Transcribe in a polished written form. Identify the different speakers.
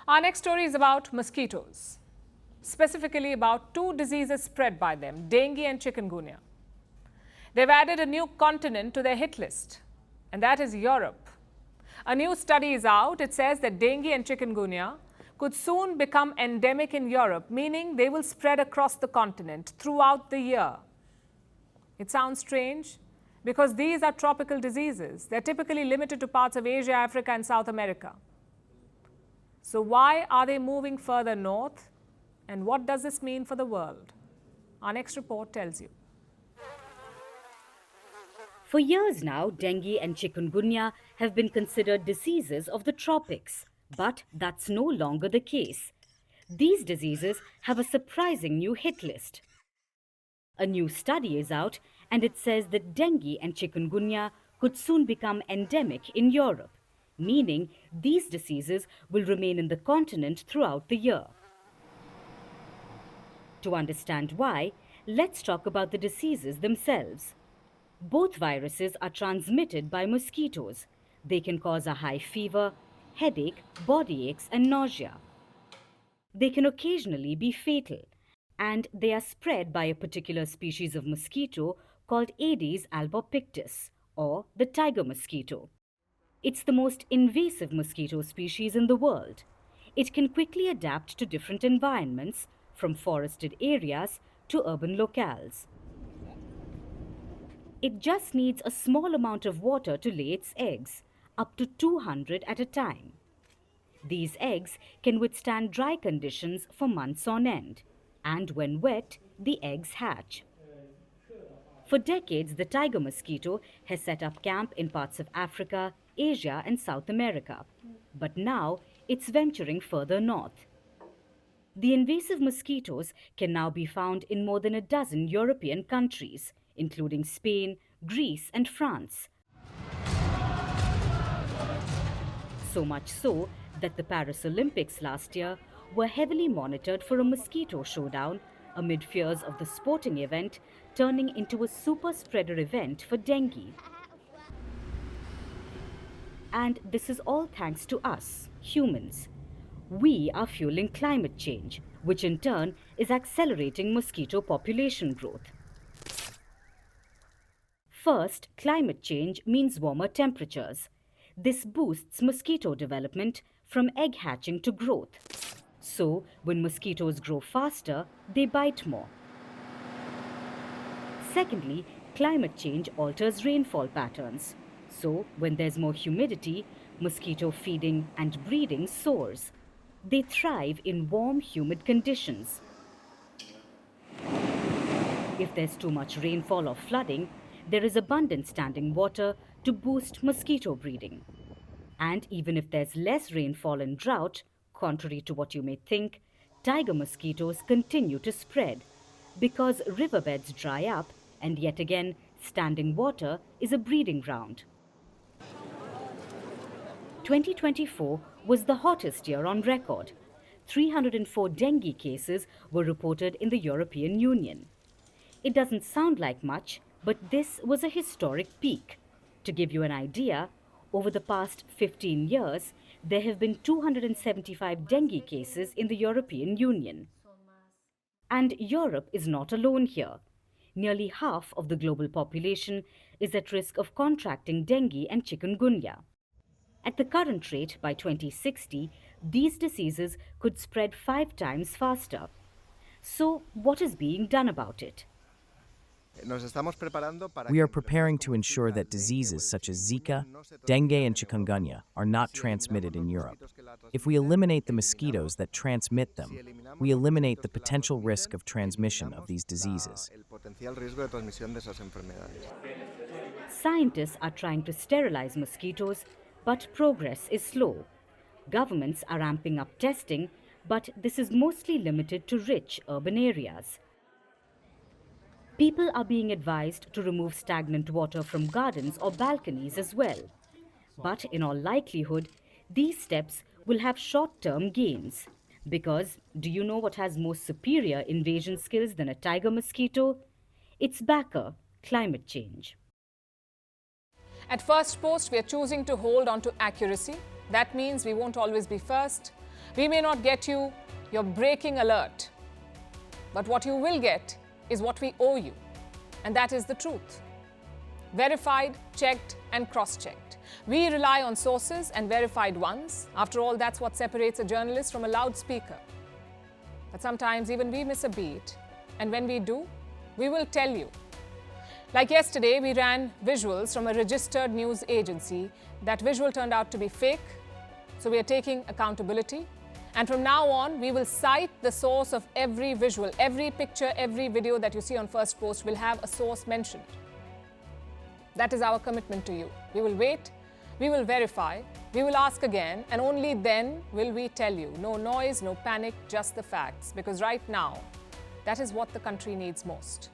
Speaker 1: Our next story is about mosquitoes, specifically about two diseases spread by them, dengue and chikungunya. They've added a new continent to their hit list, and that is Europe. A new study is out. It says that dengue and chikungunya could soon become endemic in Europe, meaning they will spread across the continent throughout the year. It sounds strange because these are tropical diseases. They're typically limited to parts of Asia, Africa, and South America. So why are they moving further north? And what does this mean for the world? Our next report tells you.
Speaker 2: For years now, dengue and chikungunya have been considered diseases of the tropics. But that's no longer the case. These diseases have a surprising new hit list. A new study is out, and it says that dengue and chikungunya could soon become endemic in Europe, meaning these diseases will remain in the continent throughout the year. To understand why, let's talk about the diseases themselves. Both viruses are transmitted by mosquitoes. They can cause a high fever, headache, body aches, and nausea. They can occasionally be fatal, and they are spread by a particular species of mosquito called Aedes albopictus, or the tiger mosquito. It's the most invasive mosquito species in the world. It can quickly adapt to different environments, from forested areas to urban locales. It just needs a small amount of water to lay its eggs, up to 200 at a time. These eggs can withstand dry conditions for months on end, and when wet, the eggs hatch. For decades, the tiger mosquito has set up camp in parts of Africa, Asia, and South America, but now it's venturing further north. The invasive mosquitoes can now be found in more than a dozen European countries, including Spain, Greece, and France. So much so that the Paris Olympics last year were heavily monitored for a mosquito showdown amid fears of the sporting event turning into a super spreader event for dengue. And this is all thanks to us, humans. We are fueling climate change, which in turn is accelerating mosquito population growth. First, climate change means warmer temperatures. This boosts mosquito development from egg hatching to growth. So, when mosquitoes grow faster, they bite more. Secondly, climate change alters rainfall patterns. So, when there's more humidity, mosquito feeding and breeding soars. They thrive in warm, humid conditions. If there's too much rainfall or flooding, there is abundant standing water to boost mosquito breeding. And even if there's less rainfall and drought, contrary to what you may think, tiger mosquitoes continue to spread because riverbeds dry up, and yet again, standing water is a breeding ground. 2024 was the hottest year on record. 304 dengue cases were reported in the European Union. It doesn't sound like much, but this was a historic peak. To give you an idea, over the past 15 years, there have been 275 dengue cases in the European Union. And Europe is not alone here. Nearly half of the global population is at risk of contracting dengue and chikungunya. At the current rate, by 2060, these diseases could spread 5 times faster. So, what is being done about it?
Speaker 3: We are preparing to ensure that diseases such as Zika, dengue, and chikungunya are not transmitted in Europe. If we eliminate the mosquitoes that transmit them, we eliminate the potential risk of transmission of these diseases.
Speaker 2: Scientists are trying to sterilize mosquitoes, but progress is slow. Governments are ramping up testing, but this is mostly limited to rich urban areas. People are being advised to remove stagnant water from gardens or balconies as well. But in all likelihood, these steps will have short-term gains. Because do you know what has more superior invasion skills than a tiger mosquito? It's backer, climate change.
Speaker 1: At Firstpost, we are choosing to hold on to accuracy. That means we won't always be first, We may not get you your breaking alert, but what you will get is what we owe you, and that is the truth. Verified, checked, and cross-checked. We rely on sources and verified ones. After all, that's what separates a journalist from a loudspeaker. But sometimes even we miss a beat, and when we do, we will tell you. Like yesterday, we ran visuals from a registered news agency. That visual turned out to be fake, so we are taking accountability. And from now on, we will cite the source of every visual, every picture, every video that you see on Firstpost will have a source mentioned. That is our commitment to you. We will wait, we will verify, we will ask again, and only then will we tell you. No noise, no panic, just the facts. Because right now, that is what the country needs most.